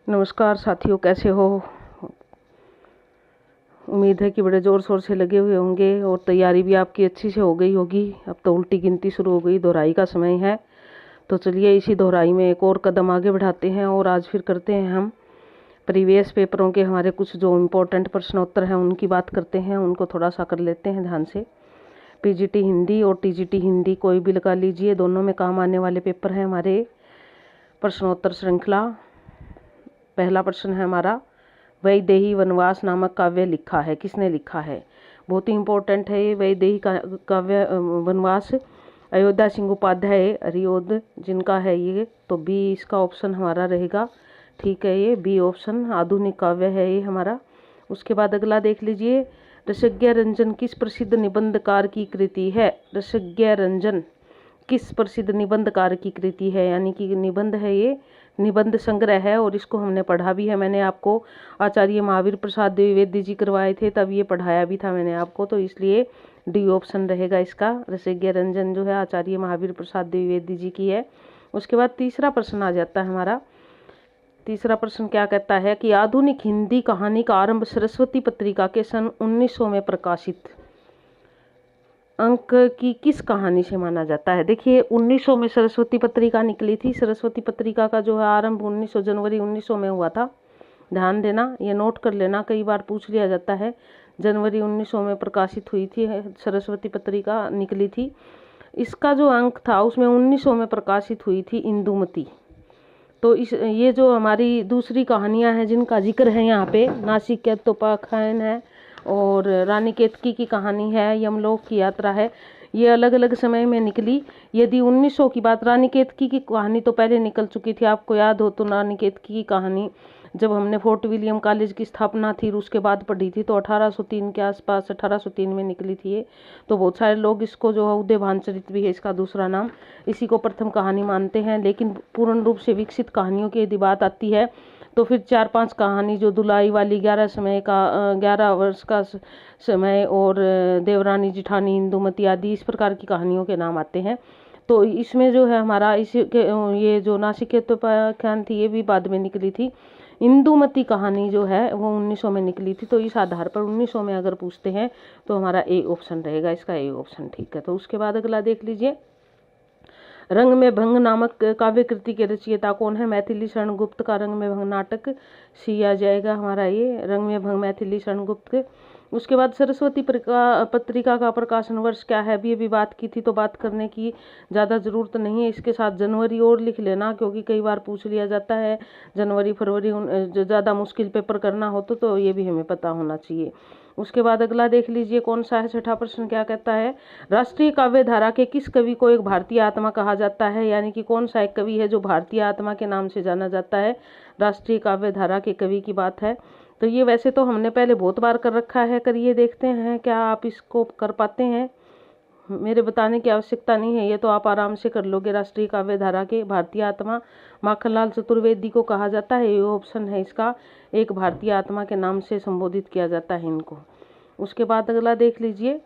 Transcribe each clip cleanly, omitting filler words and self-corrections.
नमस्कार साथियों, कैसे हो। उम्मीद है कि बड़े ज़ोर शोर से लगे हुए होंगे और तैयारी भी आपकी अच्छी से हो गई होगी। अब तो उल्टी गिनती शुरू हो गई, दोहराई का समय है। तो चलिए इसी दोहराई में एक और कदम आगे बढ़ाते हैं और आज फिर करते हैं हम प्रीवियस पेपरों के हमारे कुछ जो इम्पोर्टेंट प्रश्नोत्तर हैं उनकी बात करते हैं, उनको थोड़ा सा कर लेते हैं ध्यान से। पीजीटी हिंदी और टीजीटी हिंदी कोई भी लगा लीजिए, दोनों में काम आने वाले पेपर हैं हमारे प्रश्नोत्तर श्रृंखला। पहला प्रश्न है हमारा, वैदेही वनवास नामक काव्य लिखा है, किसने लिखा है। बहुत ही इम्पोर्टेंट है ये वैदेही काव्य वनवास। अयोध्या सिंह उपाध्याय अरियोद जिनका है ये, तो बी इसका ऑप्शन हमारा रहेगा। ठीक है, ये बी ऑप्शन आधुनिक काव्य है ये हमारा। उसके बाद अगला देख लीजिए, रसज्ञ रंजन किस प्रसिद्ध निबंधकार की कृति है। रसज्ञ रंजन किस प्रसिद्ध निबंधकार की कृति है, यानी कि निबंध है ये, निबंध संग्रह है और इसको हमने पढ़ा भी है। मैंने आपको आचार्य महावीर प्रसाद द्विवेदी जी करवाए थे, तब ये पढ़ाया भी था मैंने आपको, तो इसलिए डी ऑप्शन रहेगा इसका। रसज्ञ रंजन जो है आचार्य महावीर प्रसाद द्विवेदी जी की है। उसके बाद तीसरा प्रश्न आ जाता है हमारा। तीसरा प्रश्न क्या कहता है कि आधुनिक हिंदी कहानी का आरंभ सरस्वती पत्रिका के सन 1900 में प्रकाशित अंक की किस कहानी से माना जाता है। देखिए 1900 में सरस्वती पत्रिका निकली थी। सरस्वती पत्रिका का जो है आरंभ 1900 जनवरी 1900 में हुआ था। ध्यान देना, ये नोट कर लेना, कई बार पूछ लिया जाता है। जनवरी 1900 में प्रकाशित हुई थी सरस्वती पत्रिका, निकली थी। इसका जो अंक था उसमें 1900 में प्रकाशित हुई थी इंदुमती। तो ये जो हमारी दूसरी कहानियां हैं जिनका जिक्र है यहाँ पे, नासिकेतोपाख्यान है और रानी केतकी की कहानी है, यमलोक की यात्रा है, ये अलग अलग समय में निकली। यदि 1900 की बात, रानी केतकी की कहानी तो पहले निकल चुकी थी, आपको याद हो तो। रानी केतकी की कहानी जब हमने फोर्ट विलियम कॉलेज की स्थापना थी उसके बाद पढ़ी थी, तो 1803 के आसपास, 1803 में निकली थी ये। तो बहुत सारे लोग इसको जो है उदय भानचरित भी है इसका दूसरा नाम, इसी को प्रथम कहानी मानते हैं। लेकिन पूर्ण रूप से विकसित कहानियों की यदि बात आती है तो फिर 4-5 कहानी जो दुलाई वाली, 11 वर्ष का समय और देवरानी जिठानी, इंदुमती आदि, इस प्रकार की कहानियों के नाम आते हैं। तो इसमें जो है हमारा ये जो नासिकेतोपाख्यान थी ये भी बाद में निकली थी। इंदुमती कहानी जो है वो 1900 में निकली थी। तो इस आधार पर 1900 में अगर पूछते हैं तो हमारा ए ऑप्शन रहेगा, इसका ए ऑप्शन। ठीक है, तो उसके बाद अगला देख लीजिए, रंग में भंग नामक काव्य कृति के रचयिता कौन है। मैथिली शरण गुप्त का रंग में भंग नाटक सी आ जाएगा हमारा ये, रंग में भंग मैथिली शरण गुप्त। उसके बाद सरस्वती पत्रिका का प्रकाशन वर्ष क्या है, अभी बात की थी तो बात करने की ज़्यादा ज़रूरत नहीं है। इसके साथ जनवरी और लिख लेना, क्योंकि कई बार पूछ लिया जाता है जनवरी फरवरी, जो ज़्यादा मुश्किल पेपर करना हो तो ये भी हमें पता होना चाहिए। उसके बाद अगला देख लीजिए कौन सा है, छठा प्रश्न क्या कहता है, राष्ट्रीय काव्य धारा के किस कवि को एक भारतीय आत्मा कहा जाता है। यानी कि कौन सा एक कवि है जो भारतीय आत्मा के नाम से जाना जाता है। राष्ट्रीय काव्य धारा के कवि की बात है। तो ये वैसे तो हमने पहले बहुत बार कर रखा है, करिए देखते हैं क्या आप इसको कर पाते हैं। मेरे बताने की आवश्यकता नहीं है, ये तो आप आराम से कर लोगे। राष्ट्रीय काव्य धारा के भारतीय आत्मा माखनलाल चतुर्वेदी को कहा जाता है, ये ऑप्शन है इसका। एक भारतीय आत्मा के नाम से संबोधित किया जाता है इनको। उसके बाद अगला देख लीजिए,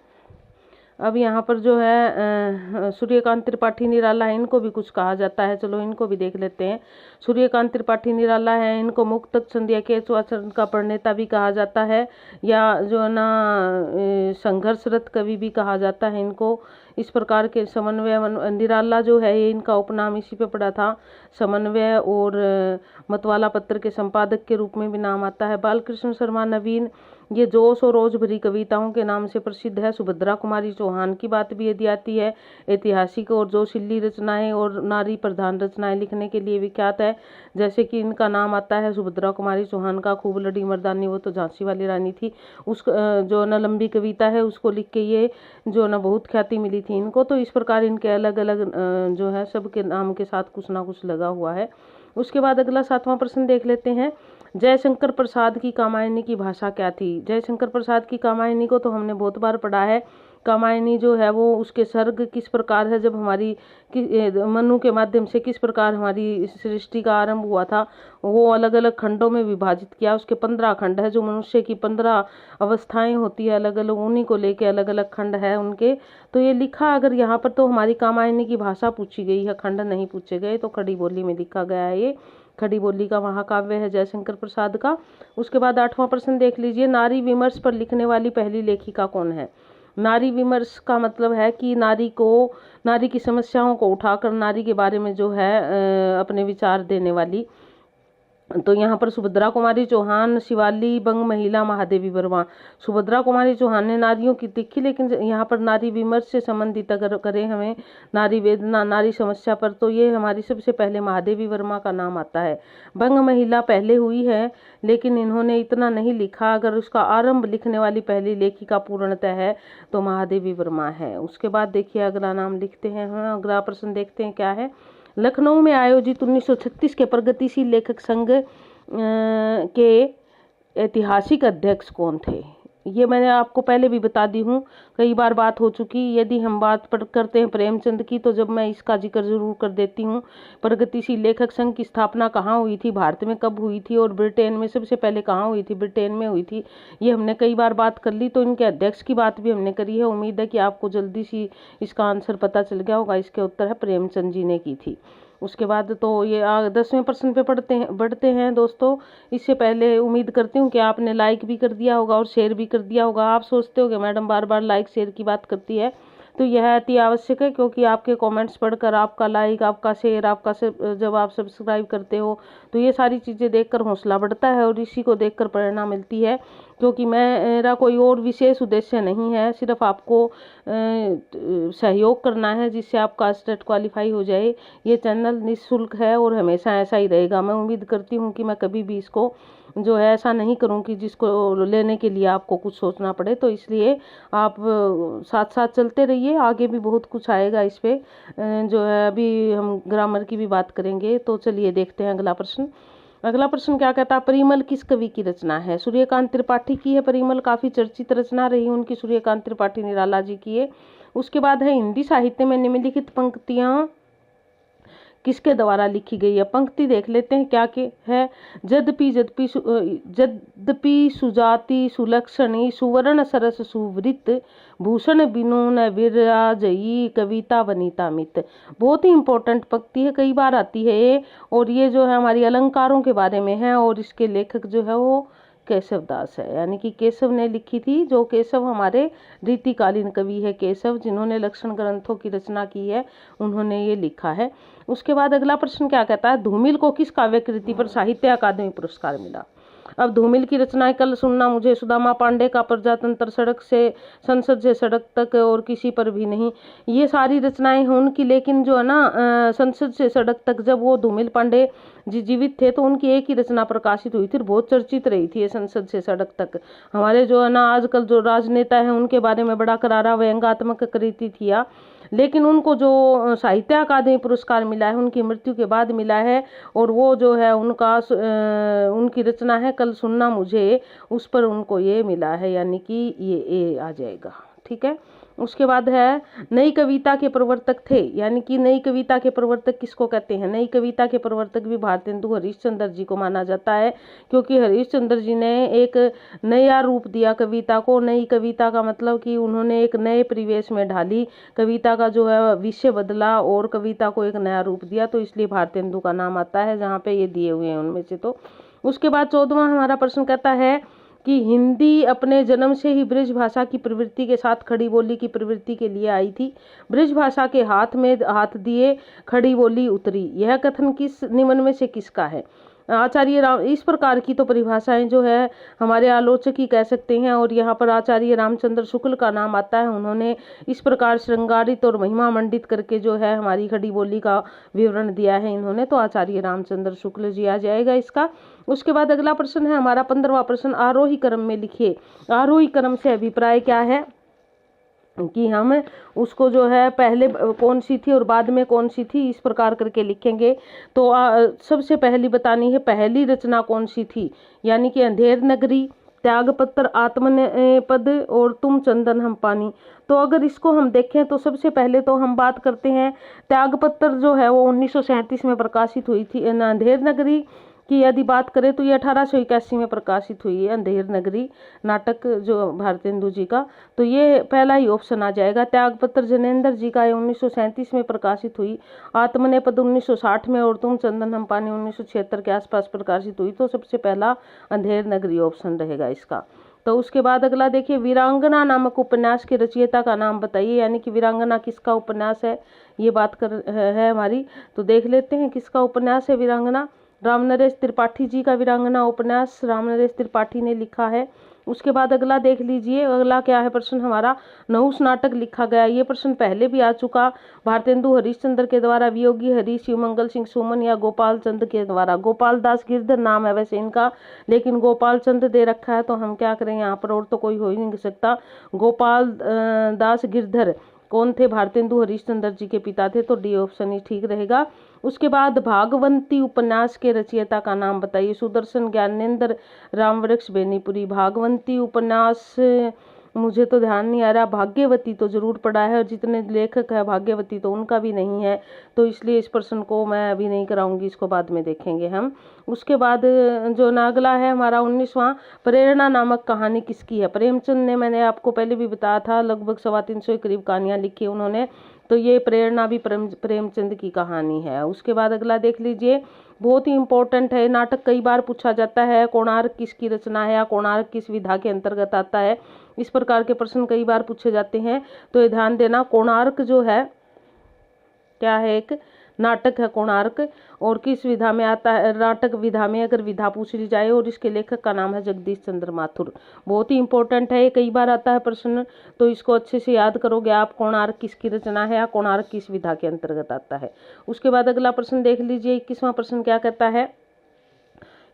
अब यहाँ पर जो है सूर्यकांत त्रिपाठी निराला है, इनको भी कुछ कहा जाता है, चलो इनको भी देख लेते हैं। सूर्यकांत त्रिपाठी निराला है, इनको मुक्तक संध्या के आचरण का प्रणेता भी कहा जाता है, या जो है ना संघर्षरत कवि भी कहा जाता है इनको। इस प्रकार के समन्वय, निराला जो है ये इनका उपनाम इसी पे पड़ा था, समन्वय और मतवाला पत्र के संपादक के रूप में भी नाम आता है। बालकृष्ण शर्मा नवीन, ये जोश और रोज भरी कविताओं के नाम से प्रसिद्ध है। सुभद्रा कुमारी चौहान की बात भी यदि आती है, ऐतिहासिक और जोशीली रचनाएं और नारी प्रधान रचनाएं लिखने के लिए विख्यात है। जैसे कि इनका नाम आता है सुभद्रा कुमारी चौहान का, खूब लड़ी मर्दानी, वो तो झांसी वाली रानी थी, उस जो न लंबी कविता है उसको लिख के ये जो न बहुत ख्याति मिली थी इनको। तो इस प्रकार इनके अलग अलग जो है सबके नाम के साथ कुछ ना कुछ लगा हुआ है। उसके बाद अगला 7वां प्रश्न देख लेते हैं, जयशंकर प्रसाद की कामायनी की भाषा क्या थी। जयशंकर प्रसाद की कामायनी को तो हमने बहुत बार पढ़ा है। कामायनी जो है वो उसके सर्ग किस प्रकार है, जब हमारी मनु के माध्यम से किस प्रकार हमारी सृष्टि का आरंभ हुआ था, वो अलग अलग खंडों में विभाजित किया। उसके 15 खंड है, जो मनुष्य की 15 अवस्थाएं होती है अलग अलग, उन्हीं को लेके अलग अलग खंड है उनके। तो ये लिखा अगर यहाँ पर तो हमारी कामायनी की भाषा पूछी गई है, खंड नहीं पूछे गए, तो खड़ी बोली में लिखा गया है ये। खड़ी बोली का महाकाव्य है जयशंकर प्रसाद का। उसके बाद 8वां प्रश्न देख लीजिए, नारी विमर्श पर लिखने वाली पहली लेखिका कौन है। नारी विमर्श का मतलब है कि नारी की समस्याओं को उठाकर नारी के बारे में जो है अपने विचार देने वाली। तो यहाँ पर सुभद्रा कुमारी चौहान, शिवाली बंग महिला, महादेवी वर्मा। सुभद्रा कुमारी चौहान ने नारियों की लिखी, लेकिन यहाँ पर नारी विमर्श से संबंधित अगर करें हमें नारी वेदना, नारी समस्या पर, तो ये हमारी सबसे पहले महादेवी वर्मा का नाम आता है। बंग महिला पहले हुई है, लेकिन इन्होंने इतना नहीं लिखा। अगर उसका आरंभ लिखने वाली पहली लेखिका पूर्णतः है तो महादेवी वर्मा है। उसके बाद देखिए अगला नाम लिखते हैं, अगला प्रश्न देखते हैं क्या है। लखनऊ में आयोजित 1936 के प्रगतिशील लेखक संघ के ऐतिहासिक अध्यक्ष कौन थे। ये मैंने आपको पहले भी बता दी हूँ, कई बार बात हो चुकी। यदि हम बात करते हैं प्रेमचंद की, तो जब मैं इसका जिक्र जरूर कर देती हूँ। प्रगतिशील लेखक संघ की स्थापना कहाँ हुई थी, भारत में कब हुई थी, और ब्रिटेन में सबसे पहले कहाँ हुई थी, ब्रिटेन में हुई थी। ये हमने कई बार बात कर ली। तो इनके अध्यक्ष की बात भी हमने करी है। उम्मीद है कि आपको जल्दी सी इसका आंसर पता चल गया होगा। इसके उत्तर है प्रेमचंद जी ने की थी। उसके बाद तो ये 10वें प्रश्न पे बढ़ते हैं दोस्तों। इससे पहले उम्मीद करती हूँ कि आपने लाइक भी कर दिया होगा और शेयर भी कर दिया होगा। आप सोचते हो कि मैडम बार बार लाइक शेयर की बात करती है, तो यह अति आवश्यक है, क्योंकि आपके कमेंट्स पढ़कर, आपका लाइक, आपका शेयर, जब आप सब्सक्राइब करते हो, तो ये सारी चीज़ें देखकर हौसला बढ़ता है और इसी को देखकर प्रेरणा मिलती है। क्योंकि मेरा कोई और विशेष उद्देश्य नहीं है, सिर्फ आपको सहयोग करना है जिससे आपका स्टेट क्वालिफाई हो जाए। ये चैनल निःशुल्क है और हमेशा ऐसा ही रहेगा। मैं उम्मीद करती हूँ कि मैं कभी भी इसको जो है ऐसा नहीं करूँ कि जिसको लेने के लिए आपको कुछ सोचना पड़े। तो इसलिए आप साथ साथ चलते रहिए, आगे भी बहुत कुछ आएगा इस पे। जो है अभी हम ग्रामर की भी बात करेंगे। तो चलिए देखते हैं अगला प्रश्न। अगला प्रश्न क्या कहता है, परिमल किस कवि की रचना है। सूर्यकांत त्रिपाठी की है परिमल, काफी चर्चित रचना रही उनकी, सूर्यकांत त्रिपाठी निराला जी की है। उसके बाद है हिंदी साहित्य में निम्नलिखित पंक्तियां किसके द्वारा लिखी गई है। पंक्ति देख लेते हैं क्या के है। जद्यपि सुजाति सुलक्षणी सुवर्ण सरस सुवृत भूषण बिनु न विराजई कविता वनिता मित। बहुत ही इंपॉर्टेंट पंक्ति है, कई बार आती है ये, और ये जो है हमारी अलंकारों के बारे में है। और इसके लेखक जो है वो केशव दास है, यानी कि केशव ने लिखी थी। जो केशव हमारे रीतिकालीन कवि है केशव, जिन्होंने लक्षण ग्रंथों की रचना की है, उन्होंने ये लिखा है। उसके बाद अगला प्रश्न क्या कहता है, धूमिल को किस काव्य कृति पर साहित्य अकादमी पुरस्कार मिला। अब धूमिल की रचनाएं कल सुनना मुझे, सुदामा पांडे का प्रजातंत्र, सड़क से संसद से सड़क तक, और किसी पर भी नहीं, ये सारी रचनाएं हैं उनकी। लेकिन जो है ना संसद से सड़क तक, जब वो धूमिल पांडे जी जीवित थे तो उनकी एक ही रचना प्रकाशित हुई थी, बहुत चर्चित रही थी ये संसद से सड़क तक। हमारे जो है ना आजकल जो राजनेता है उनके बारे में बड़ा करारा व्यंग्यात्मक कृति थी। लेकिन उनको जो साहित्य अकादमी पुरस्कार मिला है उनकी मृत्यु के बाद मिला है, और वो जो है उनकी रचना है कल सुनना मुझे, उस पर उनको ये मिला है, यानी कि ये आ जाएगा। ठीक है। उसके बाद है नई कविता के प्रवर्तक थे, यानी कि नई कविता के प्रवर्तक किसको कहते हैं। नई कविता के प्रवर्तक भी भारतेंदु हरीशचंद्र जी को माना जाता है, क्योंकि हरीशचंद्र जी ने एक नया रूप दिया कविता को। नई कविता का मतलब कि उन्होंने एक नए परिवेश में ढाली कविता का, जो है विषय बदला और कविता को एक नया रूप दिया, तो इसलिए भारतेंदु का नाम आता है जहाँ पे ये दिए हुए हैं उनमें से। तो उसके बाद 14वां हमारा प्रश्न कहता है कि हिंदी अपने जन्म से ही ब्रज भाषा की प्रवृत्ति के साथ खड़ी बोली की प्रवृत्ति के लिए आई थी। ब्रज भाषा के हाथ में हाथ दिए खड़ी बोली उतरी, यह कथन किस निम्न में से किसका है। आचार्य राम, इस प्रकार की तो परिभाषाएं जो है हमारे आलोचक ही कह सकते हैं, और यहाँ पर आचार्य रामचंद्र शुक्ल का नाम आता है। उन्होंने इस प्रकार श्रृंगारित और महिमा मंडित करके जो है हमारी खड़ी बोली का विवरण दिया है इन्होंने, तो आचार्य रामचंद्र शुक्ल जी आ जाएगा इसका। उसके बाद अगला प्रश्न है हमारा 15वां प्रश्न, आरोही क्रम में लिखिए। आरोही क्रम से अभिप्राय क्या है कि हम उसको जो है पहले कौन सी थी और बाद में कौन सी थी, इस प्रकार करके लिखेंगे। तो सबसे पहली बतानी है पहली रचना कौन सी थी, यानी कि अंधेर नगरी, त्यागपत्र, आत्मनेपद और तुम चंदन हम पानी। तो अगर इसको हम देखें तो सबसे पहले तो हम बात करते हैं त्यागपत्र, जो है वो 1937 में प्रकाशित हुई थी। अंधेर नगरी कि यदि बात करें तो ये 1881 में प्रकाशित हुई है, अंधेर नगरी नाटक जो भारतेंदु जी का, तो ये पहला ही ऑप्शन आ जाएगा। त्यागपत्र जैनेन्द्र जी का 1937 में प्रकाशित हुई। आत्मनेपद 1960 में और तुम चंदन हम पानी 1976 के आसपास प्रकाशित हुई। तो सबसे पहला अंधेर नगरी ऑप्शन रहेगा इसका। तो उसके बाद अगला देखिए, वीरांगना नामक उपन्यास के रचयिता का नाम बताइए, यानी कि वीरांगना किसका उपन्यास है, ये बात कर है हमारी। तो देख लेते हैं किसका उपन्यास है वीरांगना। रामनरेश त्रिपाठी जी का वीरांगना उपन्यास रामनरेश त्रिपाठी ने लिखा है। उसके बाद अगला देख लीजिए, अगला क्या है प्रश्न हमारा, नहुस नाटक लिखा गया। ये प्रश्न पहले भी आ चुका, भारतेंदु हरिश्चंद्र के द्वारा, वियोगी हरि, शिवमंगल सिंह सुमन या गोपाल चंद के द्वारा। गोपाल दास गिरधर नाम है वैसे इनका, लेकिन गोपाल चंद दे रखा है, तो हम क्या करें यहाँ पर, और तो कोई हो ही नहीं सकता। गोपाल दास गिरधर कौन थे, भारतेंदु हरिश्चंद्र जी के पिता थे, तो डी ऑप्शन ही ठीक रहेगा। उसके बाद भागवंती उपन्यास के रचयिता का नाम बताइए, सुदर्शन ज्ञानेंद्र रामवृक्ष बेनीपुरी। भागवंती उपन्यास मुझे तो ध्यान नहीं आ रहा, भाग्यवती तो जरूर पढ़ा है, और जितने लेखक है भाग्यवती तो उनका भी नहीं है, तो इसलिए इस प्रश्न को मैं अभी नहीं कराऊंगी, इसको बाद में देखेंगे हम। उसके बाद जो अगला है हमारा 19वां, प्रेरणा नामक कहानी किसकी है। प्रेमचंद ने, मैंने आपको पहले भी बताया था, लगभग 350 के करीब कहानियां लिखी उन्होंने, तो ये प्रेरणा भी प्रेमचंद की कहानी है। उसके बाद अगला देख लीजिए, बहुत ही इंपॉर्टेंट है, नाटक कई बार पूछा जाता है, कोणार्क किसकी रचना है या कोणार्क किस विधा के अंतर्गत आता है, इस प्रकार के प्रश्न कई बार पूछे जाते हैं। तो ये ध्यान देना, कोणार्क जो है क्या है, एक नाटक है कोणार्क, और किस विधा में आता है, नाटक विधा में अगर विधा पूछ ली जाए, और इसके लेखक का नाम है जगदीश चंद्र माथुर। बहुत ही इंपॉर्टेंट है, ये कई बार आता है प्रश्न, तो इसको अच्छे से याद करोगे आप, कोणार्क किसकी रचना है या कोणार्क किस विधा के अंतर्गत आता है। उसके बाद अगला प्रश्न देख लीजिए, 21वां प्रश्न क्या कहता है।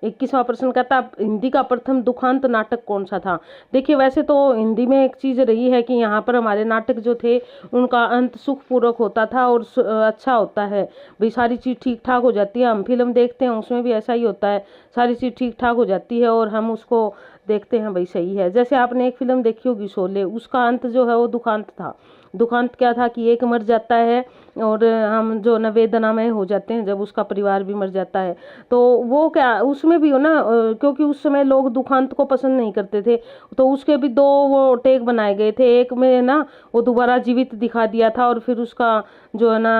21वां प्रश्न कहता है, हिंदी का प्रथम दुखांत नाटक कौन सा था। देखिए वैसे तो हिंदी में एक चीज रही है कि यहाँ पर हमारे नाटक जो थे उनका अंत सुखपूर्वक होता था और अच्छा होता है, भाई सारी चीज ठीक ठाक हो जाती है। हम फिल्म देखते हैं उसमें भी ऐसा ही होता है, सारी चीज ठीक ठाक हो जाती है और हम उसको देखते हैं भाई सही है। जैसे आपने एक फिल्म देखी होगी शोले, उसका अंत जो है वो दुखांत था। दुखांत क्या था कि एक मर जाता है और हम जो न वेदनामय हो जाते हैं जब उसका परिवार भी मर जाता है। तो वो क्या उसमें भी हो ना, क्योंकि उस समय लोग दुखांत को पसंद नहीं करते थे, तो उसके भी दो वो टेक बनाए गए थे। एक में ना वो दोबारा जीवित दिखा दिया था और फिर उसका जो है ना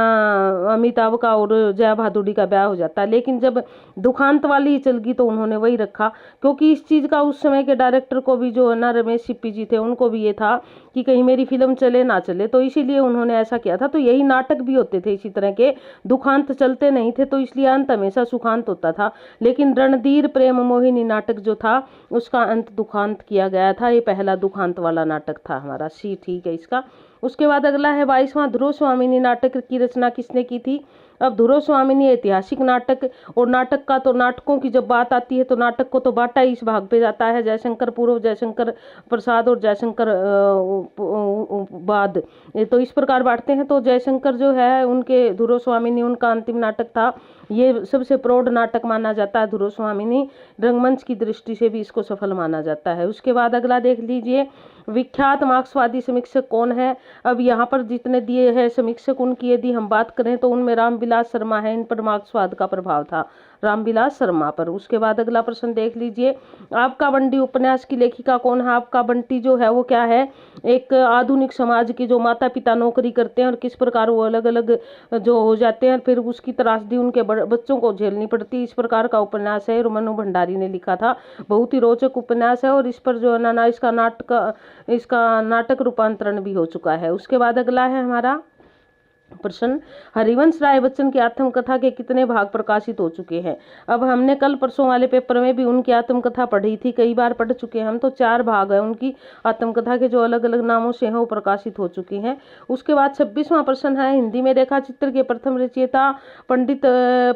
अमिताभ का और जया भादुड़ी का ब्याह हो जाता है। लेकिन जब दुखांत वाली चल गई तो उन्होंने वही रखा, क्योंकि इस चीज़ का उस समय के डायरेक्टर को भी जो है ना रमेश सिप्पी जी थे, उनको भी ये था कि कहीं मेरी फिल्म चले ना चले, तो इसीलिए उन्होंने ऐसा किया था। तो यही नाटक भी होते थे इसी तरह के, दुखांत चलते नहीं थे तो इसलिए अंत हमेशा सुखांत होता था। लेकिन रणधीर प्रेम मोहिनी नाटक जो था उसका अंत दुखांत किया गया था, ये पहला दुखांत वाला नाटक था हमारा, सी ठीक है इसका। उसके बाद अगला है 22वां, ध्रुव स्वामिनी नाटक की रचना किसने की थी। अब ध्रुव स्वामिनी ऐतिहासिक नाटक, और नाटक का तो नाटकों की जब बात आती है तो नाटक को तो बांटा इस भाग पे जाता है, जयशंकर पूर्व, जयशंकर प्रसाद और जयशंकर बाद, तो इस प्रकार बांटते हैं। तो जयशंकर जो है उनके ध्रुव स्वामिनी उनका अंतिम नाटक था, ये सबसे प्रौढ़ नाटक माना जाता है ध्रुव स्वामिनी, रंगमंच की दृष्टि से भी इसको सफल माना जाता है। उसके बाद अगला देख लीजिए, विख्यात मार्क्सवादी समीक्षक कौन है। अब यहाँ पर जितने दिए हैं समीक्षक, उनकी यदि हम बात करें तो उनमें रामविलास शर्मा है, इन पर मार्क्सवाद का प्रभाव था रामविलास शर्मा पर। उसके बाद अगला प्रश्न देख लीजिए, आपका बंटी उपन्यास की लेखिका कौन है। आपका बंटी जो है वो क्या है, एक आधुनिक समाज के जो माता पिता नौकरी करते हैं और किस प्रकार वो अलग अलग जो हो जाते हैं, फिर उसकी त्रासदी उनके बच्चों को झेलनी पड़ती, इस प्रकार का उपन्यास है, मनु भंडारी ने लिखा था। बहुत ही रोचक उपन्यास है और इस पर जो है ना इसका नाटक रूपांतरण भी हो चुका है। उसके बाद अगला है हमारा प्रश्न, हरिवंश राय बच्चन की आत्मकथा के कितने भाग प्रकाशित हो चुके हैं। अब हमने कल परसों वाले पेपर में भी उनकी आत्मकथा पढ़ी थी, कई बार पढ़ चुके हैं हम, तो 4 भाग है उनकी आत्मकथा के जो अलग अलग नामों से हैं वो प्रकाशित हो चुकी हैं। उसके बाद 26वां प्रश्न है, हिंदी में रेखा चित्र के प्रथम रचयिता पंडित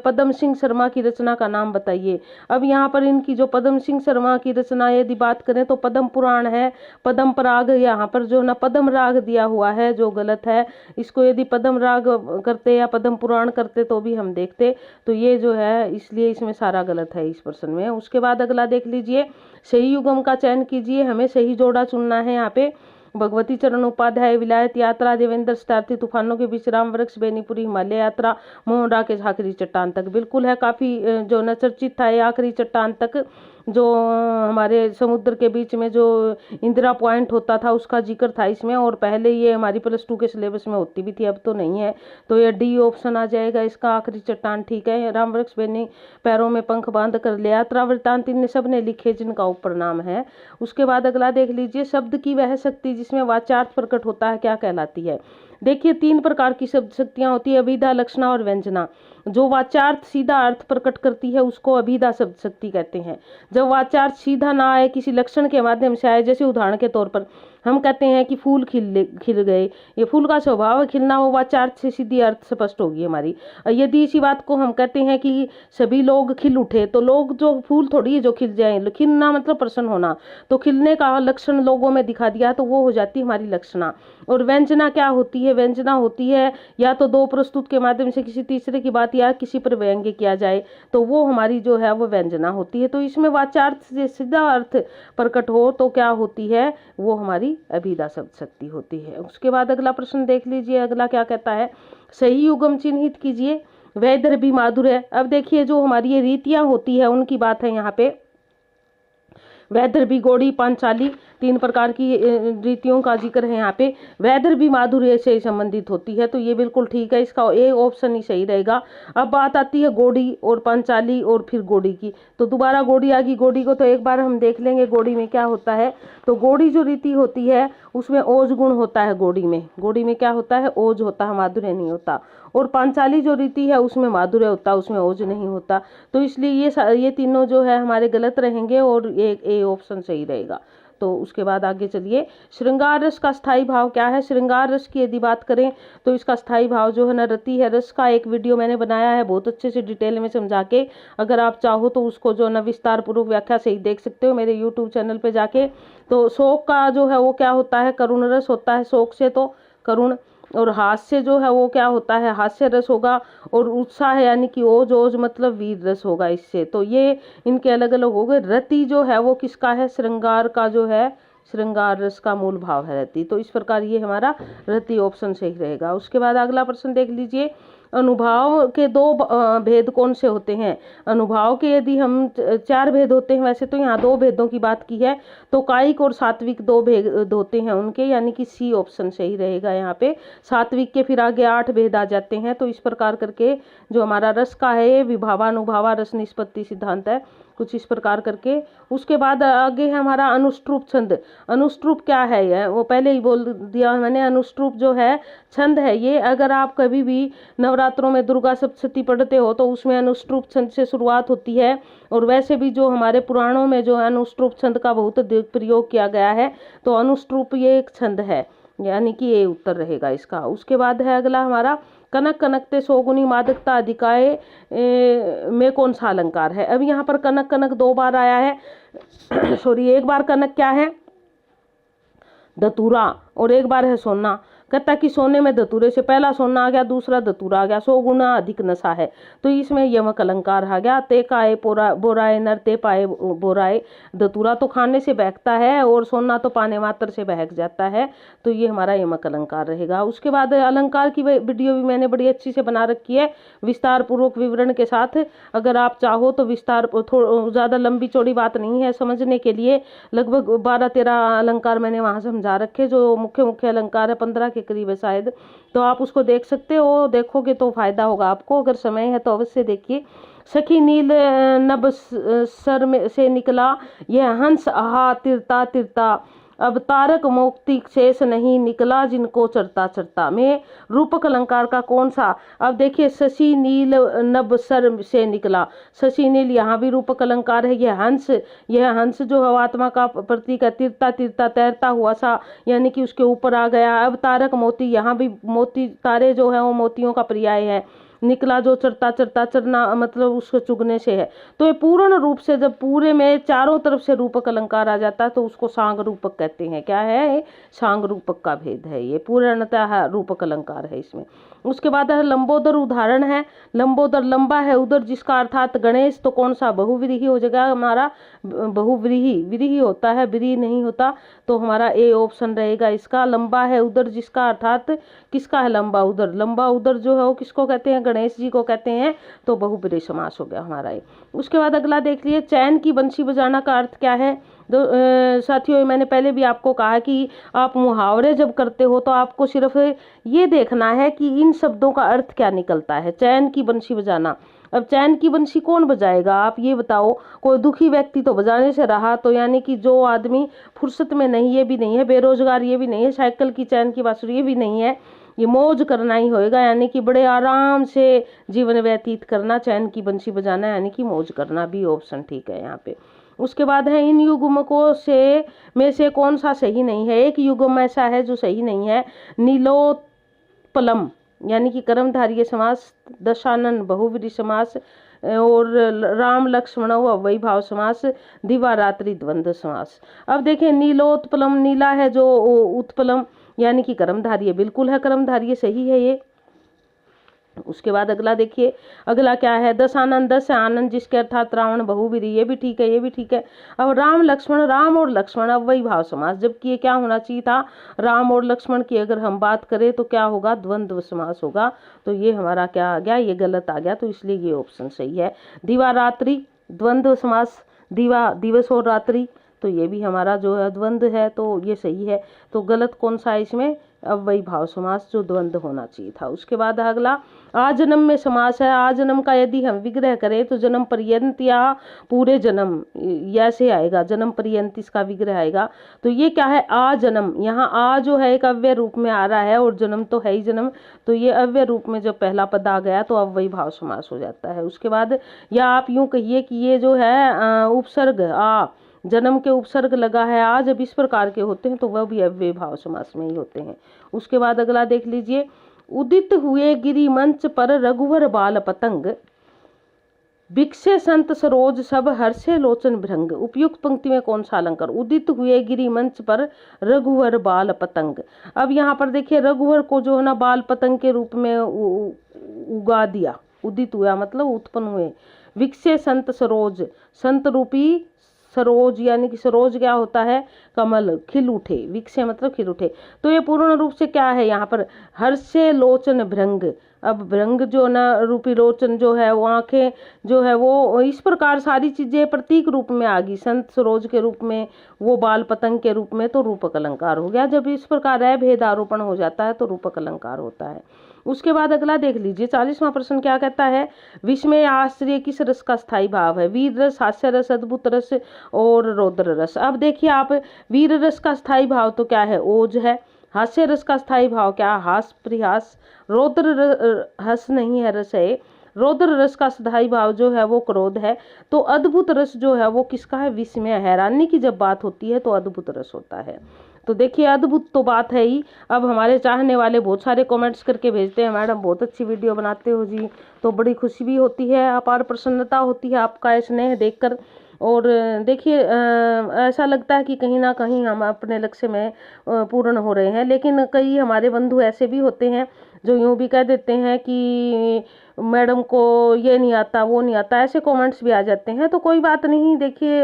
पद्म सिंह शर्मा की रचना का नाम बताइए। अब यहाँ पर इनकी जो पद्म सिंह शर्मा की रचना यदि बात करें तो पद्म पुराण है, पद्म पराग, यहाँ पर जो ना पद्म राग दिया हुआ है जो गलत है, इसको यदि पद्म राग करते या पद्म पुराण करते तो भी हम देखते, तो ये जो है इसलिए इसमें सारा गलत है इस प्रश्न में। उसके बाद अगला देख लीजिए, सही युग्म का चयन कीजिए, हमें सही जोड़ा चुनना है यहाँ पे। भगवती चरण उपाध्याय विलायत यात्रा, देवेंद्र स्टार्थी तूफानों के बीच राम वृक्ष, बेनीपुरी हिमालय यात्रा, मोहन राकेश आखिरी चट्टान तक। बिल्कुल है, काफ़ी जो न चर्चित था ये आखिरी चट्टान तक, जो हमारे समुद्र के बीच में जो इंदिरा पॉइंट होता था उसका जिक्र था इसमें, और पहले ये हमारी +2 के सिलेबस में होती भी थी, अब तो नहीं है। तो ये डी ऑप्शन आ जाएगा इसका, आखिरी चट्टान ठीक है। राम वृक्ष, बेनी पैरों में पंख बांध कर ले, यात्रा वृत्तांत इनने सब ने लिखे जिनका ऊपर नाम है। उसके बाद अगला देख लीजिए, शब्द की वह शक्ति जिसमें वाच्यार्थ प्रकट होता है क्या कहलाती है। देखिए 3 प्रकार की शब्द शक्तियां होती है, अभिधा, लक्षणा और व्यंजना। जो वाच्यार्थ सीधा अर्थ प्रकट करती है उसको अभिधा शब्द शक्ति कहते हैं। जब वाच्यार्थ सीधा ना आए, किसी लक्षण के माध्यम से आए, जैसे उदाहरण के तौर पर हम कहते हैं कि फूल खिल गए, ये फूल का स्वभाव है खिलना, वो वाच्यार्थ से सीधी अर्थ स्पष्ट होगी हमारी। यदि इसी बात को हम कहते हैं कि सभी लोग खिल उठे, तो लोग जो फूल थोड़ी है जो खिल जाए, खिलना मतलब प्रसन्न होना, तो खिलने का लक्षण लोगों में दिखा दिया तो वो हो जाती है हमारी लक्षणा। और व्यंजना क्या होती है, व्यंजना होती है या तो 2 प्रस्तुत के माध्यम से किसी तीसरे की बात या किसी पर व्यंग्य किया जाए, तो वो हमारी जो है वो व्यंजना होती है। तो इसमें वाच्यार्थ से सीधा अर्थ प्रकट हो तो क्या होती है, वो हमारी अभिधा शब्द शक्ति होती है। उसके बाद अगला प्रश्न देख लीजिए, अगला क्या कहता है, सही युग्म चिन्हित कीजिए, वैदर भी माधुर है। अब देखिए जो हमारी ये रीतियां होती है उनकी बात है यहाँ पे, वैदर्भी, गौड़ी, पांचाली, 3 प्रकार की रीतियों का जिक्र है यहाँ पे। वैदर्भी माधुर्य से संबंधित होती है, तो ये बिल्कुल ठीक है, इसका ए ऑप्शन ही सही रहेगा। अब बात आती है गौड़ी और पांचाली और फिर गौड़ी की, तो दोबारा गौड़ी आ गई। गौड़ी को तो एक बार हम देख लेंगे गौड़ी में क्या होता है। तो गौड़ी जो रीति होती है उसमें ओज गुण होता है गौड़ी में। गौड़ी में क्या होता है, ओज होता है, माधुर्य नहीं होता। और पांचाली जो रीति है उसमें माधुर्य होता है, उसमें ओज नहीं होता। तो इसलिए ये तीनों जो है हमारे गलत रहेंगे और ए ऑप्शन सही रहेगा। तो उसके बाद आगे चलिए, श्रृंगार रस का स्थायी भाव क्या है। श्रृंगार रस की यदि बात करें तो इसका स्थायी भाव जो है ना रति है। रस का एक वीडियो मैंने बनाया है बहुत अच्छे से डिटेल में समझा के, अगर आप चाहो तो उसको जो ना विस्तार पूर्वक व्याख्या से ही देख सकते हो मेरे यूट्यूब चैनल पे जाके। तो शोक का जो है वो क्या होता है, करुण रस होता है शोक से, तो करुण। और हास्य जो है वो क्या होता है, हास्य रस होगा। और उत्साह यानी कि ओज, ओज मतलब वीर रस होगा इससे। तो ये इनके अलग अलग हो गए। रति जो है वो किसका है, श्रृंगार का जो है, श्रृंगार रस का मूल भाव है रति। तो इस प्रकार ये हमारा रति ऑप्शन सही रहेगा। उसके बाद अगला प्रश्न देख लीजिए, अनुभाव के 2 भेद कौन से होते हैं। अनुभाव के यदि हम 4 भेद होते हैं, वैसे तो यहाँ 2 भेदों की बात की है, तो कायिक और सात्विक 2 भेद होते हैं उनके, यानी कि सी ऑप्शन सही रहेगा यहाँ पे। सात्विक के फिर आगे 8 भेद आ जाते हैं। तो इस प्रकार करके जो हमारा रस का है ये विभावानुभावा रस निष्पत्ति सिद्धांत है, कुछ इस प्रकार करके। उसके बाद आगे है हमारा अनुष्ट्रूप छंद। अनुष्ट्रूप क्या है, यह वो पहले ही बोल दिया मैंने। अनुष्ट्रूप जो है छंद है ये, अगर आप कभी भी नवरात्रों में दुर्गा सप्तशती पढ़ते हो तो उसमें अनुष्ट्रूप छंद से शुरुआत होती है। और वैसे भी जो हमारे पुराणों में जो है अनुष्ट्रूप छंद का बहुत प्रयोग किया गया है। तो अनुष्ट्रूप ये एक छंद है, यानी कि ये उत्तर रहेगा इसका। उसके बाद है अगला हमारा, कनक कनकते सौगुनी मादकता अधिकाय में कौन सा अलंकार है। अब यहाँ पर कनक कनक 2 बार आया है सॉरी, एक बार कनक क्या है, धतूरा, और एक बार है सोना। कहता कि सोने में धतूरे से पहला सोना आ गया, दूसरा धतूरा आ गया, 100 गुना अधिक नशा है। तो इसमें यमक अलंकार आ गया। ते काए बोराए नर ते पाए बोराए। धतूरा तो खाने से बहकता है और सोना तो पाने मात्र से बहक जाता है। तो ये हमारा यमक अलंकार रहेगा। उसके बाद अलंकार की वीडियो भी मैंने बड़ी अच्छी से बना रखी है विस्तार पूर्वक विवरण के साथ। अगर आप चाहो तो विस्तार, ज़्यादा लंबी चौड़ी बात नहीं है समझने के लिए, लगभग 12-13 अलंकार मैंने वहाँ समझा रखे, जो मुख्य मुख्य अलंकार है 15 के करीब है शायद। तो आप उसको देख सकते हो, देखोगे तो फायदा होगा आपको, अगर समय है तो अवश्य देखिए। सखी नील नभ सर में से निकला यह हंस, आहा तिरता तिरता, अब तारक मोक्ति शेष नहीं निकला जिनको चरता चरता। में रूपक अलंकार का कौन सा। अब देखिए, शशि नील नभ सर से निकला, शशि नील यहाँ भी रूपक अलंकार है। यह हंस जो है आत्मा का प्रतीक है। तिरता तिरता तैरता हुआ सा, यानी कि उसके ऊपर आ गया। अब तारक मोती, यहाँ भी मोती, तारे जो है वो मोतियों का पर्याय है। निकला जो चरता चरता, चरना मतलब उसको चुगने से है। तो ये पूर्ण रूप से जब पूरे में चारों तरफ से रूपक अलंकार आ जाता है तो उसको सांग रूपक कहते हैं। क्या है? सांग रूपक का भेद है, ये पूर्णतः रूपक अलंकार है इसमें। उसके बाद है लंबोदर। उदाहरण है लंबोदर, लंबा है उदर जिसका, अर्थात गणेश। तो कौन सा? बहुव्रीहि हो जाएगा हमारा, बहुव्रीहि, व्रीहि होता है, व्रीहि नहीं होता, तो हमारा ए ऑप्शन रहेगा इसका। लंबा है उदर जिसका, अर्थात किसका है? लंबा उदर। लंबा उदर जो है वो किसको कहते हैं? गणेश जी को कहते हैं, तो बहुव्रीहि समास हो गया हमारा ये। उसके बाद अगला देख लिए, चैन की बंशी बजाना का अर्थ क्या है? साथियों, मैंने पहले भी आपको कहा कि आप मुहावरे जब करते हो तो आपको सिर्फ ये देखना है कि इन शब्दों का अर्थ क्या निकलता है। चैन की बंशी बजाना, अब चैन की बंशी कौन बजाएगा? आप ये बताओ। कोई दुखी व्यक्ति तो बजाने से रहा, तो यानी कि जो आदमी फुर्सत में नहीं, ये भी नहीं है, बेरोजगार ये भी नहीं है, साइकिल की चैन की बांसुरी ये भी नहीं है, ये मौज करना ही होएगा, यानी कि बड़े आराम से जीवन व्यतीत करना, चैन की बंशी बजाना यानी कि मौज करना, भी ऑप्शन ठीक है यहाँ पे। उसके बाद है इन युग्मकों में से कौन सा सही नहीं है? एक युग्म ऐसा है जो सही नहीं है, नीलोत्पलम, यानी कि कर्मधारय समास, दशानन बहुव्रीहि समास, और राम लक्ष्मण अव्ययी भाव समास, दिवा रात्रि द्वंद्व समास। अब देखें, नीलोत्पलम, नीला है जो उत्पलम यानी कि कर्मधारय, बिल्कुल है कर्मधारय, सही है ये। उसके बाद अगला देखिए, अगला क्या है? दस आनंद, दस आनंद जिसके अर्थात रावण बहुव्रीहि, ये भी ठीक है, ये भी ठीक है। अब राम लक्ष्मण, राम और लक्ष्मण अव्ययी भाव समास, जबकि ये क्या होना चाहिए था? राम और लक्ष्मण की अगर हम बात करें तो क्या होगा? द्वंद्व समास होगा। तो ये हमारा क्या आ गया? ये गलत आ गया, तो इसलिए ये ऑप्शन सही है। दिवा रात्रि द्वंद्व समास, दिवा दिवस और रात्रि, तो ये भी हमारा जो है द्वंद्व है, तो ये सही है। तो गलत कौन सा है इसमें? अव्ययी भाव समास, जो द्वंद्व होना चाहिए था। उसके बाद अगला आजन्म में समास है। आजन्म का यदि हम विग्रह करें तो जन्म पर्यंत या पूरे जन्म, ऐसे आएगा, जन्म पर्यंत इसका विग्रह आएगा। तो ये क्या है? आजन्म, यहाँ आ जो है एक अव्यय रूप में आ रहा है और जन्म तो है ही जन्म, तो ये अव्यय रूप में जब पहला पद आ गया तो अव्ययी भाव समास हो जाता है। उसके बाद या आप यूं कहिए कि ये जो है उपसर्ग आ, जन्म के उपसर्ग लगा है आ, जब इस प्रकार के होते हैं तो वह भी अव्ययी भाव समास में ही होते हैं। उसके बाद अगला देख लीजिए, उदित हुए गिरि मंच पर रघुवर बाल पतंग, बिकसे संत सरोज सब हर्षे लोचन भृंग। उपयुक्त पंक्ति में कौन सा अलंकार? उदित हुए गिरि मंच पर रघुवर बाल पतंग। अब यहाँ पर देखिए, रघुवर को जो है ना बाल पतंग के रूप में उगा दिया, उदित हुआ मतलब उत्पन्न हुए। विकसे संत सरोज, संत रूपी सरोज, यानी कि सरोज क्या होता है? कमल, खिल उठे, विकसे मतलब खिल उठे। तो ये पूर्ण रूप से क्या है यहाँ पर? हर्षे लोचन भृंग। अब भृंग जो ना रूपी लोचन जो है, वो आंखें जो है, वो इस प्रकार सारी चीजें प्रतीक रूप में आ गई, संत सरोज के रूप में, वो बाल पतंग के रूप में, तो रूपक अलंकार हो गया। जब इस प्रकार भेद आरोपण हो जाता है तो रूपक अलंकार होता है। उसके बाद अगला देख लीजिए, 40वां प्रश्न क्या कहता है? विस्मय आश्चर्य किस रस का स्थायी भाव है? वीर रस, हास्य रस, अद्भुत रस और रौद्र रस। अब देखिए आप, वीर रस का स्थायी भाव तो क्या है? ओज है। हास्य रस का स्थायी भाव क्या? हास, परिहास। रौद्र हस नहीं है, रस है। रौद्र रस का स्थायी भाव जो है वो क्रोध है। तो अद्भुत रस जो है वो किसका है? विस्मय, हैरानी की जब बात होती है तो अद्भुत रस होता है। तो देखिए, अद्भुत तो बात है ही। अब हमारे चाहने वाले बहुत सारे कमेंट्स करके भेजते हैं, मैडम बहुत अच्छी वीडियो बनाते हो जी, तो बड़ी खुशी भी होती है, अपार प्रसन्नता होती है आपका स्नेह देखकर। और देखिए, ऐसा लगता है कि कहीं ना कहीं हम अपने लक्ष्य में पूर्ण हो रहे हैं। लेकिन कई हमारे बंधु ऐसे भी होते हैं जो यूं भी कह देते हैं कि मैडम को ये नहीं आता, वो नहीं आता, ऐसे कमेंट्स भी आ जाते हैं। तो कोई बात नहीं, देखिए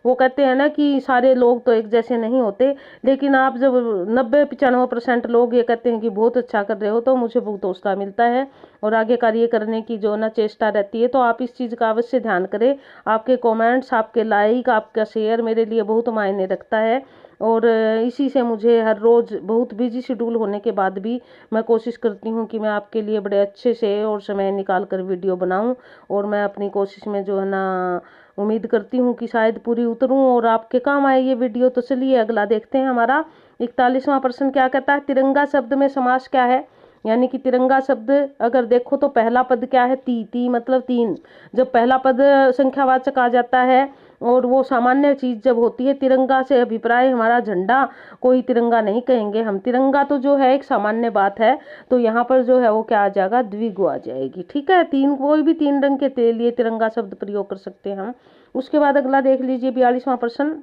वो कहते हैं ना कि सारे लोग तो एक जैसे नहीं होते, लेकिन आप जब 90-95% लोग ये कहते हैं कि बहुत अच्छा कर रहे हो, तो मुझे बहुत हौसला मिलता है और आगे कार्य करने की जो ना चेष्टा रहती है। तो आप इस चीज़ का अवश्य ध्यान करें। आपके कमेंट्स, आपके लाइक, आपका शेयर मेरे लिए बहुत मायने रखता है, और इसी से मुझे हर रोज़ बहुत बिजी शेड्यूल होने के बाद भी मैं कोशिश करती हूँ कि मैं आपके लिए बड़े अच्छे से और समय निकाल कर वीडियो बनाऊँ। और मैं अपनी कोशिश में जो है ना उम्मीद करती हूँ कि शायद पूरी उतरूँ और आपके काम आए ये वीडियो। तो चलिए अगला देखते हैं। हमारा 41वां प्रश्न क्या कहता है? तिरंगा शब्द में समास क्या है? यानी कि तिरंगा शब्द अगर देखो तो पहला पद क्या है? ती, ती मतलब तीन। जब पहला पद संख्यावाचक आ जाता है और वो सामान्य चीज जब होती है, तिरंगा से अभिप्राय हमारा झंडा, कोई तिरंगा नहीं कहेंगे हम, तिरंगा तो जो है एक सामान्य बात है। तो यहाँ पर जो है वो क्या आ जाएगा, द्विगु आ जाएगी। ठीक है, कोई भी 3 रंग के लिए तिरंगा शब्द प्रयोग कर सकते हैं हम। उसके बाद अगला देख लीजिए 42वां प्रश्न,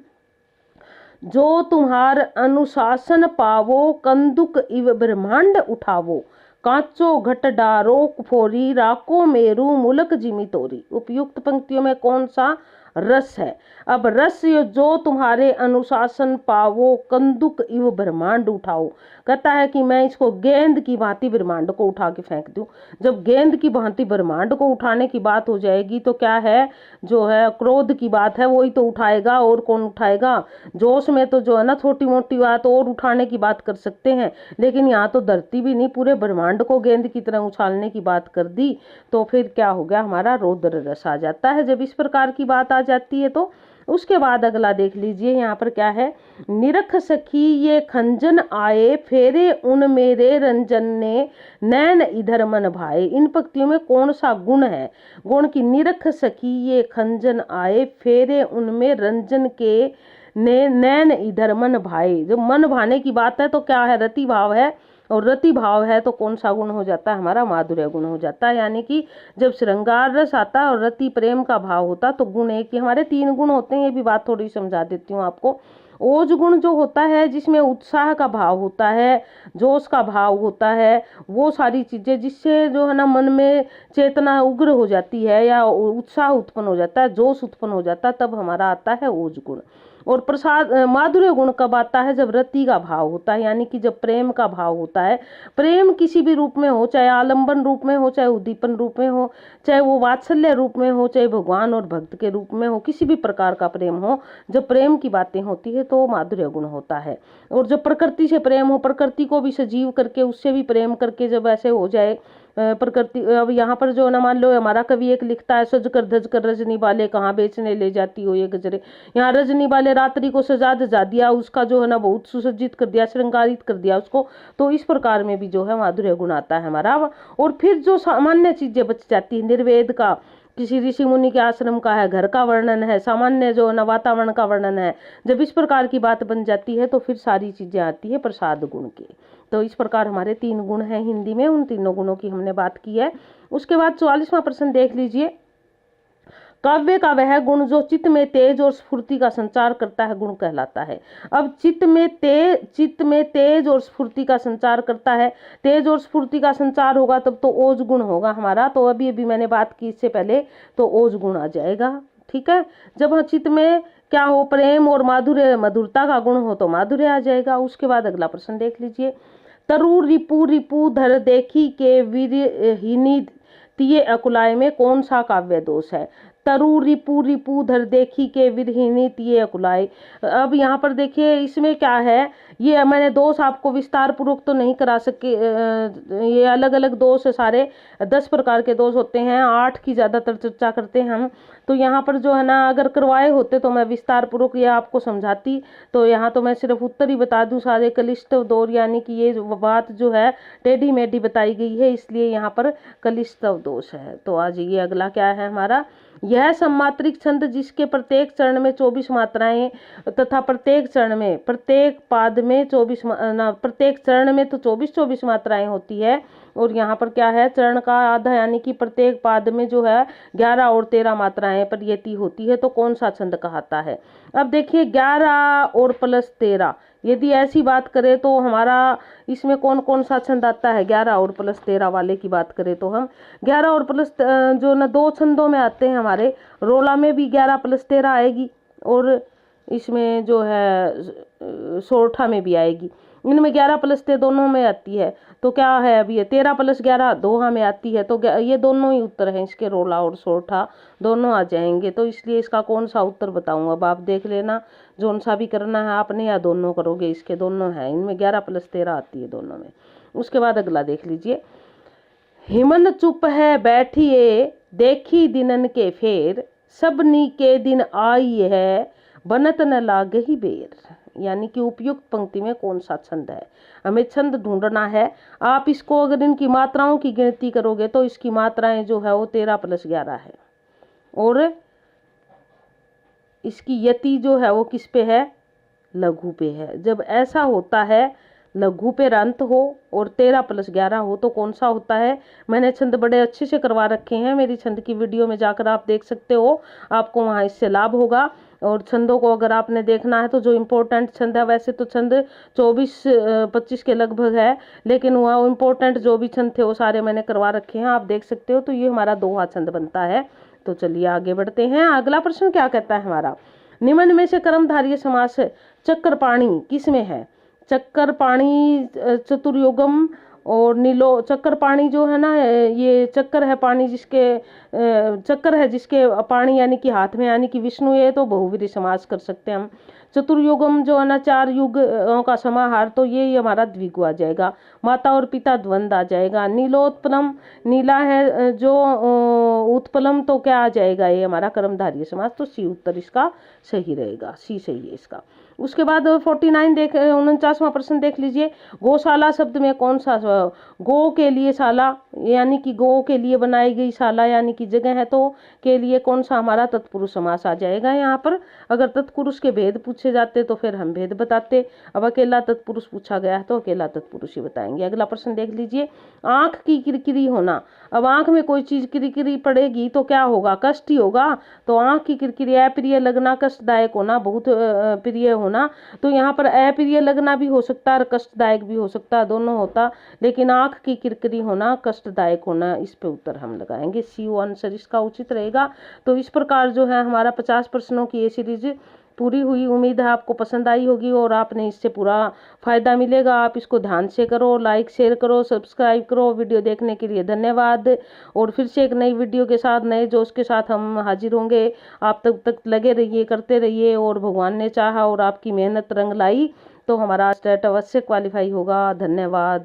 जो तुम्हार अनुशासन पावो, कंदुक इव ब्रह्मांड उठावो, कांचो घट डारो फोरी, राको मेरू मुलक जिमी तोरी। उपयुक्त पंक्तियों में कौन सा रस है? अब रस, जो तुम्हारे अनुशासन पावो, कंदुक इव ब्रह्मांड उठाओ, कहता है कि मैं इसको गेंद की भांति ब्रह्मांड को उठा के फेंक दूं। जब गेंद की भांति ब्रह्मांड को उठाने की बात हो जाएगी तो क्या है, जो है क्रोध की बात है, वही तो उठाएगा, और कौन उठाएगा? जोश में तो जो है ना छोटी मोटी बात और उठाने की बात कर सकते हैं, लेकिन यहाँ तो धरती भी नहीं, पूरे ब्रह्मांड को गेंद की तरह उछालने की बात कर दी, तो फिर क्या हो गया, हमारा रौद्र रस आ जाता है जब इस प्रकार की बात आ जाती है। तो उसके बाद अगला देख लीजिए, यहाँ पर क्या है, निरख सखी ये खंजन आए, फेरे उन मेरे रंजन ने, नैन इधर मन भाए। इन पंक्तियों में कौन सा गुण है? गुण की निरख सखी ये खंजन आए, फेरे उनमें रंजन के ने, नैन इधर मन भाए। जब मन भाने की बात है तो क्या है, रति भाव है, और रति भाव है तो कौन सा गुण हो जाता है, हमारा माधुर्य गुण हो जाता है। यानी कि जब श्रृंगार रस आता है और रति प्रेम का भाव होता तो गुण एक ही, हमारे 3 गुण होते हैं, ये भी बात थोड़ी समझा देती हूँ आपको। ओज गुण जो होता है, जिसमें उत्साह का भाव होता है, जोश का भाव होता है, वो सारी चीजें जिससे जो है ना मन में चेतना उग्र हो जाती है, या उत्साह उत्पन्न हो जाता है, जोश उत्पन्न हो जाता है, तब हमारा आता है ओज गुण। और प्रसाद माधुर्य गुण कब आता है, जब रति का भाव होता है, यानी कि जब प्रेम का भाव होता है। प्रेम किसी भी रूप में हो, चाहे आलंबन रूप में हो, चाहे उद्दीपन रूप में हो, चाहे वो वात्सल्य रूप में हो, चाहे भगवान और भक्त के रूप में हो, किसी भी प्रकार का प्रेम हो, जब प्रेम की बातें होती है तो माधुर्य गुण होता है। और जब प्रकृति से प्रेम हो, प्रकृति को भी सजीव करके उससे भी प्रेम करके जब ऐसे हो जाए प्रकृति। अब यहाँ पर जो ना मान लो हमारा कवि एक लिखता है, सज कर धज कर रजनी वाले कहाँ बेचने ले जाती हो ये गजरे। यहाँ रजनी वाले रात्रि को सजा धजा दिया, उसका जो है ना बहुत सुसज्जित कर दिया, श्रृंगारित कर दिया उसको। तो इस प्रकार में भी जो है माधुर्य गुण आता है हमारा। और फिर जो सामान्य चीजें बच जाती है, निर्वेद का, किसी ऋषि मुनि के आश्रम का है, घर का वर्णन है, सामान्य जो ना वातावरण का वर्णन है, जब इस प्रकार की बात बन जाती है तो फिर सारी चीजें आती है प्रसाद गुण की। तो इस प्रकार हमारे 3 गुण हैं हिंदी में, उन तीनों गुणों की हमने बात की है। उसके बाद 44वां प्रश्न देख लीजिए, काव्य का वह गुण जो चित्त में तेज और स्फूर्ति का संचार करता है, गुण कहलाता है। अब चित्त में तेज और स्फूर्ति का संचार करता है, तेज और स्फूर्ति का संचार होगा तब तो ओज गुण होगा हमारा। तो अभी अभी मैंने बात की इससे पहले, तो ओज गुण आ जाएगा। ठीक है, जब चित्त में क्या हो, प्रेम और माधुर्य, मधुरता का गुण हो तो माधुर्य आ जाएगा। उसके बाद अगला प्रश्न देख लीजिए, तरु रिपु रिपु धर देखी के वीरहिनी तिये अकुलाय में कौन सा काव्य दोष है? तरु रिपु रिपु धर देखी के विरहिनी तिये अकुलाय। अब यहाँ पर देखिए इसमें क्या है, ये मैंने दोष आपको विस्तार पूर्वक तो नहीं करा सके, ये अलग अलग दोष है सारे, 10 प्रकार के दोष होते हैं, 8 की ज्यादातर चर्चा करते हैं हम। तो यहाँ पर जो है ना, अगर करवाए होते तो मैं विस्तार पूर्वक ये आपको समझाती। तो यहाँ तो मैं सिर्फ उत्तर ही बता दूं सारे, कलिष्ठ दोष, यानी कि ये बात जो है टेढ़ी मेढ़ी बताई गई है, इसलिए यहाँ पर कलिष्ठ दोष है। तो आज ये अगला क्या है हमारा, यह सम्मात्रिक छंद जिसके प्रत्येक चरण में 24 मात्राएं तथा प्रत्येक चरण में, प्रत्येक पाद में 24, प्रत्येक चरण में तो 24 मात्राएं होती है। और यहाँ पर क्या है, चरण का आधा, यानी कि प्रत्येक पाद में जो है 11 और 13 मात्राएं प्रयति होती है। तो कौन सा छंद कहलाता है? अब देखिए 11 और प्लस 13, यदि ऐसी बात करें तो हमारा इसमें कौन कौन सा छंद आता है? 11 और प्लस 13 वाले की बात करें तो हम 11 और प्लस जो ना 2 छंदों में आते हैं हमारे, रोला में भी 11 प्लस 13 आएगी, और इसमें जो है सोरठा में भी आएगी। इनमें 11 प्लस 13 दोनों में आती है। तो क्या है, अभी ये 13 प्लस 11 दोहा में आती है। तो ये दोनों ही उत्तर हैं इसके, रोला और सोरठा दोनों आ जाएंगे। तो इसलिए इसका कौन सा उत्तर बताऊंगा, अब आप देख लेना, जो सा भी करना है आपने, या दोनों करोगे, इसके दोनों हैं, इनमें 11 प्लस 13 आती है दोनों में। उसके बाद अगला देख लीजिए, हिमन चुप है बैठिए देखी दिनन के फेर, सबनी के दिन आई है बनत न लागे ही बेर। यानी कि उपयुक्त पंक्ति में कौन सा छंद है, हमें छंद ढूंढना है। आप इसको अगर इनकी मात्राओं की गिनती करोगे तो इसकी मात्राएं जो है वो 13 प्लस 11 है, और इसकी यति जो है वो किस पे है, लघु पे है। जब ऐसा होता है लघु पे रंत हो और 13 + 11 हो तो कौन सा होता है। मैंने छंद बड़े अच्छे से करवा रखे हैं, मेरी छंद की वीडियो में जाकर आप देख सकते हो, आपको वहाँ इससे लाभ होगा। और छंदों को अगर आपने देखना है तो जो इम्पोर्टेंट छंद है, वैसे तो छंद 24-25 के लगभग है, लेकिन वहाँ इम्पोर्टेंट जो भी छंद थे वो सारे मैंने करवा रखे हैं, आप देख सकते हो। तो ये हमारा दोहा छंद बनता है। तो चलिए आगे बढ़ते हैं। अगला प्रश्न क्या कहता है हमारा, निम्न में से कर्मधारय समास चक्रपाणी किस में है। चक्करपाणी चतुर्युगम और नीलो। चक्करपाणी जो है ना, ये चक्कर है पानी जिसके, चक्कर है जिसके पानी यानी कि हाथ में, यानी कि विष्णु, ये तो बहुव्रीहि समास कर सकते हैं हम। चतुर्युगम जो है ना, 4 युगों का समाहार, तो ये हमारा द्विगु आ जाएगा। माता और पिता द्वंद आ जाएगा। नीलोत्पलम, नीला है जो उत्पलम, तो क्या आ जाएगा, ये हमारा कर्मधारय समास। तो सी उत्तर इसका सही रहेगा, सी सही है इसका। उसके बाद 49वां प्रश्न देख लीजिए। गौशाला शब्द में कौन सा, गो के लिए शाला यानी कि गो के लिए बनाई गई शाला यानी कि जगह है, तो के लिए कौन सा हमारा तत्पुरुष समास आ जाएगा। यहाँ पर अगर तत्पुरुष के भेद पूछे जाते तो फिर हम भेद बताते, अब अकेला तत्पुरुष पूछा गया है तो अकेला तत्पुरुष ही बताएंगे। अगला प्रश्न देख लीजिए। आंख की किरकिरी होना। अब आंख में कोई चीज किरकिरी पड़ेगी तो क्या होगा, कष्ट ही होगा। तो आंख की किरकिरी, अप्रिय लगना, कष्टदायक होना, बहुत प्रिय होना। तो यहाँ पर अप्रिय लगना भी हो सकता है और कष्टदायक भी हो सकता है, दोनों होता, लेकिन आंख की किरकिरी होना, कष्टदायक होना, इस पे उत्तर हम लगाएंगे। सी आंसर इसका उचित रहेगा। तो इस प्रकार जो है हमारा 50 प्रश्नों की ये सीरीज पूरी हुई। उम्मीद है आपको पसंद आई होगी और आपने इससे पूरा फायदा मिलेगा। आप इसको ध्यान से करो, लाइक शेयर करो, सब्सक्राइब करो। वीडियो देखने के लिए धन्यवाद। और फिर से एक नई वीडियो के साथ, नए जोश के साथ हम हाजिर होंगे। आप तब तक लगे रहिए, करते रहिए, और भगवान ने चाहा और आपकी मेहनत रंग लाई तो हमारा स्टेट अवश्य क्वालिफाई होगा। धन्यवाद।